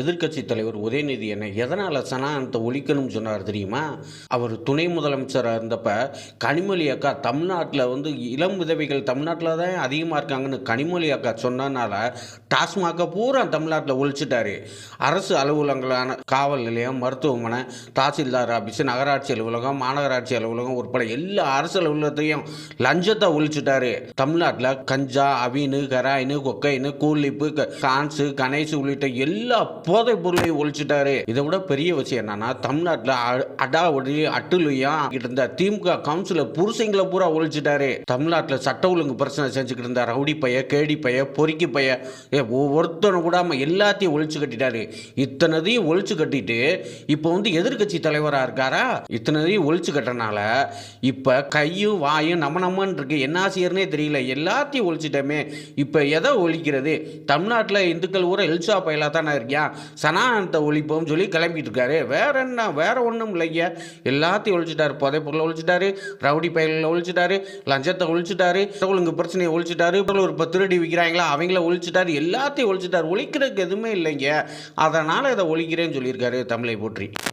எதிர்க்கட்சி தலைவர் உதயநிதி என்ன எதனால் சனாதனத்தை ஒழிக்கணும்னு சொன்னார் தெரியுமா? அவர் துணை முதலமைச்சராக இருந்தப்ப கனிமொழி அக்கா தமிழ்நாட்டில் இளம் விதவைகள் தமிழ்நாட்டில் தான் அதிகமாக இருக்காங்கன்னு கனிமொழி அக்கா சொன்னனால டாஸ்மாகை பூரா தமிழ்நாட்டில் ஒழிச்சிட்டாரு. அரசு அலுவலகங்களான காவல் நிலையம், மருத்துவமனை, தாசில்தார் ஆஃபீஸு, நகராட்சி அலுவலகம், மாநகராட்சி அலுவலகம் உட்பட எல்லா அரசு அலுவலகத்தையும் லஞ்சத்தை ஒழிச்சிட்டாரு. தமிழ்நாட்டில் கஞ்சா, அவினு, கராயினு, கொக்கைனு, கூலிப்பு, கான்ஸு, கணேசு உள்ளிட்ட எல்லா போதைப் பொருளை ஒழிச்சிட்டாரு. இதை விட பெரிய விஷயம் என்னன்னா, தமிழ்நாட்டில் அடாவடி அட்டுலியம் இருந்த திமுக கவுன்சிலர் புருஷங்களை பூரா ஒழிச்சிட்டாரு. தமிழ்நாட்டில் சட்ட ஒழுங்கு பிரச்சனை செஞ்சுக்கிட்டு இருந்த ரவுடி பைய, கேடி பைய, பொறுக்கி பைய ஒவ்வொருத்தனும் கூட எல்லாத்தையும் ஒழிச்சு கட்டிட்டாரு. இத்தனதையும் ஒழிச்சு கட்டிட்டு இப்போ எதிர்கட்சி தலைவராக இருக்காரா? இத்தனதையும் ஒழிச்சு கட்டனால இப்போ கையும் வாயும் நம்மன்னு இருக்கு. என்ன ஆசிரியர்னே தெரியல. எல்லாத்தையும் ஒழிச்சிட்டமே. இப்போ எதை ஒழிக்கிறது? தமிழ்நாட்டில் இந்துக்கள் ஊரை எல்சா பயிலா தானே இருக்கியா? சனாதனத்தை ஒழிப்போம் சொல்லி கிளம்பிட்டு இருக்காரு. வேற என்ன? வேற ஒன்றும் இல்லைங்க. எல்லாத்தையும் ஒழிச்சிட்டாரு. போதை பொருளை ஒழிச்சிட்டாரு, ரவுடி பயில்களை ஒழிச்சிட்டாரு, லஞ்சத்தை ஒழிச்சிட்டாரு, ஒழுங்கு பிரச்சனையை ஒழிச்சிட்டாரு, ஒரு 10 திருடி விற்கிறாங்களா அவங்கள ஒழிச்சிட்டாரு. எல்லாத்தையும் ஒழிச்சிட்டாரு. ஒழிக்கிறதுக்கு எதுவுமே இல்லைங்க. அதனால இதை ஒழிக்கிறேன்னு சொல்லியிருக்காரு தமிழை போற்றி.